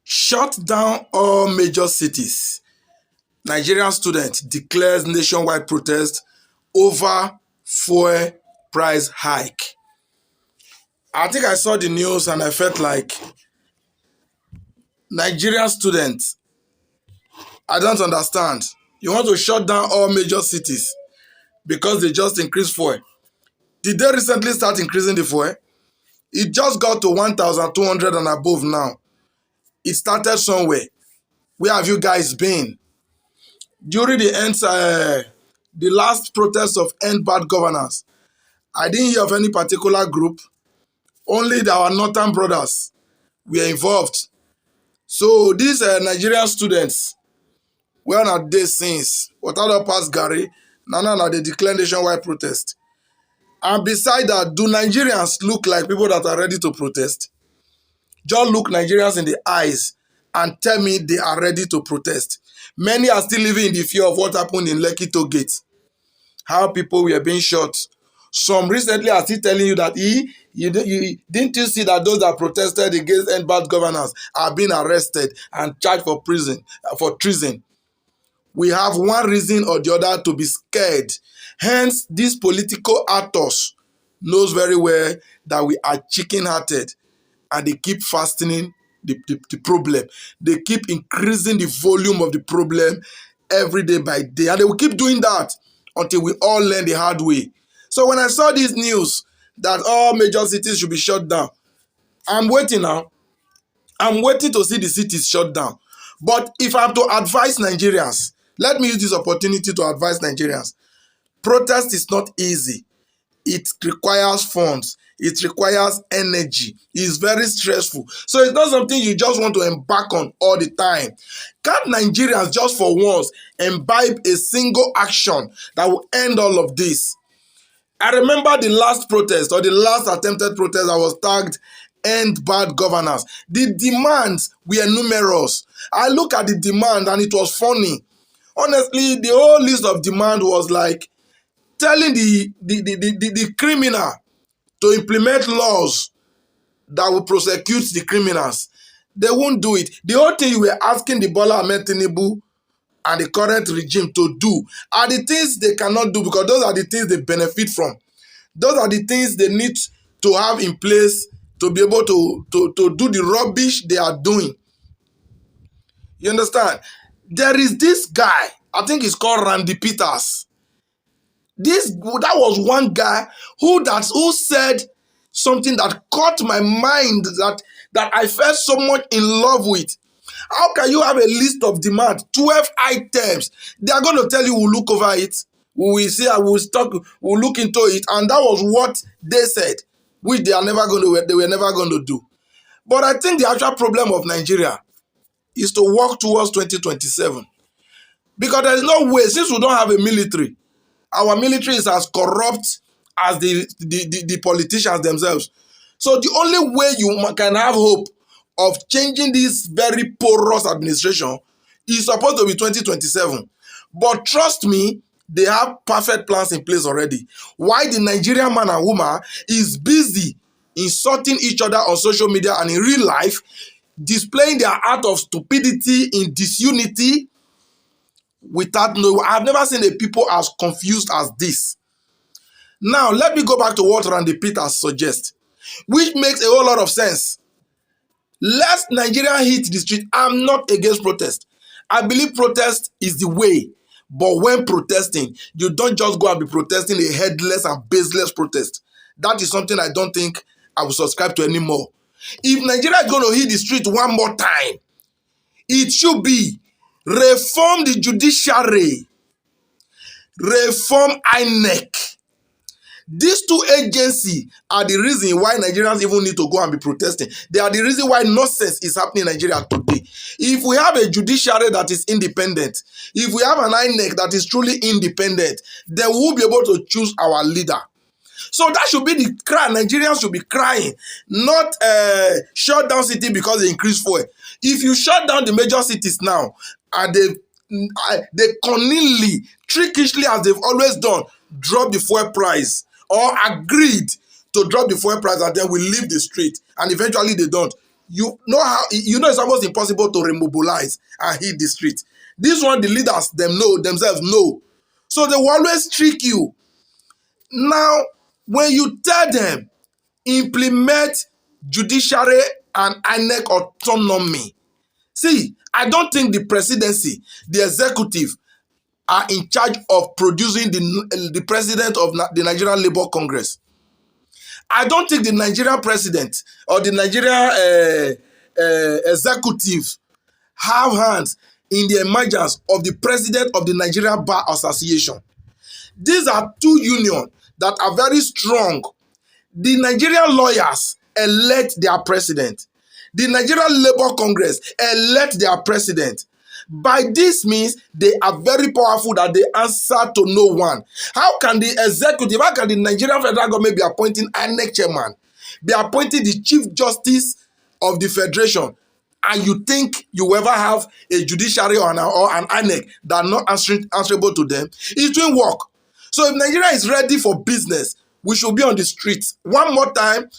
Shut down all major cities. Nigerian student declares nationwide protest over fuel price hike. I think I saw the news and I felt like Nigerian students, I don't understand. You want to shut down all major cities because they just increased fuel. Did they recently start increasing the fuel? It just got to 1,200 and above now. It started somewhere. Where have you guys been? During the last protest of End Bad Governance, I didn't hear of any particular group. Only our northern brothers were involved. So these Nigerian students, where are they since? What other past Gary? Nana they declare nationwide protest. And beside that, do Nigerians look like people that are ready to protest? Just look Nigerians in the eyes and tell me they are ready to protest. Many are still living in the fear of what happened in Lekki Toll Gate. How people were being shot. Some recently are still telling you that didn't you see that those that protested against end bad governance are being arrested and charged for treason. We have one reason or the other to be scared. Hence, these political actors knows very well that we are chicken-hearted and they keep fastening the problem. They keep increasing the volume of the problem every day by day. And they will keep doing that until we all learn the hard way. So when I saw this news that all major cities should be shut down, I'm waiting now. I'm waiting to see the cities shut down. But if I'm to advise Nigerians, let me use this opportunity to advise Nigerians. Protest is not easy. It requires funds. It requires energy. It's very stressful. So it's not something you just want to embark on all the time. Can't Nigerians just for once imbibe a single action that will end all of this? I remember the last protest or the last attempted protest that was tagged End Bad Governance. The demands were numerous. I look at the demand and it was funny. Honestly, the whole list of demand was like telling the criminal to implement laws that will prosecute the criminals. They won't do it. The whole thing you were asking the Bola Ahmed Tinubu and the current regime to do are the things they cannot do because those are the things they benefit from. Those are the things they need to have in place to be able to do the rubbish they are doing. You understand? There is this guy, I think he's called Randy Peters. That was one guy who said something that caught my mind that I felt so much in love with. How can you have a list of demand, 12 items? They are going to tell you we'll look over it. We will see, we'll look into it. And that was what they said, which they were never going to do. But I think the actual problem of Nigeria is to work towards 2027. Because there is no way, since we don't have a military, our military is as corrupt as the politicians themselves. So the only way you can have hope of changing this very porous administration is supposed to be 2027. But trust me, they have perfect plans in place already. Why the Nigerian man and woman is busy insulting each other on social media and in real life, displaying their art of stupidity in disunity without no. I've never seen a people as confused as this. Now, let me go back to what Randy Peters suggests, which makes a whole lot of sense. Let Nigeria hit the street. I'm not against protest. I believe protest is the way. But when protesting, you don't just go and be protesting a headless and baseless protest. That is something I don't think I will subscribe to anymore. If Nigeria is going to hit the street one more time, it should be reform the judiciary, reform INEC. These two agencies are the reason why Nigerians even need to go and be protesting. They are the reason why nonsense is happening in Nigeria today. If we have a judiciary that is independent, if we have an INEC that is truly independent, then we'll be able to choose our leader. So that should be the cry. Nigerians should be crying, not shut down city because they increase fuel. If you shut down the major cities now, and they cunningly, trickishly, as they've always done, drop the fuel price or agreed to drop the fuel price and then we leave the street and eventually they don't. It's almost impossible to remobilize and hit the street. This one, the leaders themselves know. So they will always trick you. Now, when you tell them implement judiciary and INEC autonomy, see, I don't think the presidency, the executive, are in charge of producing the president of the Nigerian Labour Congress. I don't think the Nigerian president or the Nigerian executive have hands in the emergence of the president of the Nigerian Bar Association. These are two unions that are very strong. The Nigerian lawyers elect their president. The Nigerian Labour Congress elect their president. By this means, they are very powerful that they answer to no one. How can the Nigerian federal government be appointing INEC chairman, be appointing the chief justice of the federation, and you think you ever have a judiciary or an INEC that are not answerable to them? It won't work. So if Nigeria is ready for business, we should be on the streets one more time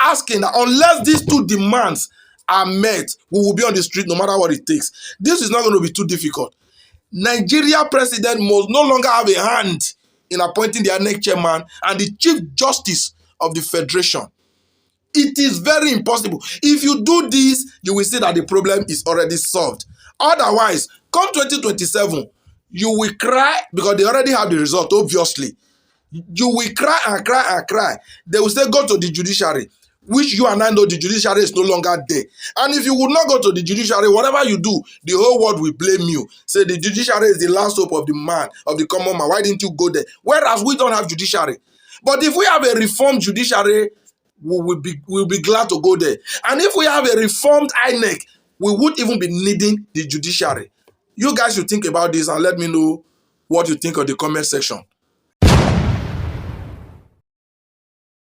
asking that unless these two demands are met, we will be on the street no matter what it takes. This is not going to be too difficult. Nigeria president must no longer have a hand in appointing the INEC chairman and the chief justice of the federation. It is very impossible. If you do this, you will see that the problem is already solved. Otherwise, come 2027, you will cry because they already have the result, obviously. You will cry and cry and cry. They will say, go to the judiciary, which you and I know the judiciary is no longer there. And if you would not go to the judiciary, whatever you do, the whole world will blame you. Say the judiciary is the last hope of the man, of the common man. Why didn't you go there? Whereas we don't have judiciary. But if we have a reformed judiciary, we'll be glad to go there. And if we have a reformed INEC, we would even be needing the judiciary. You guys should think about this and let me know what you think of the comment section.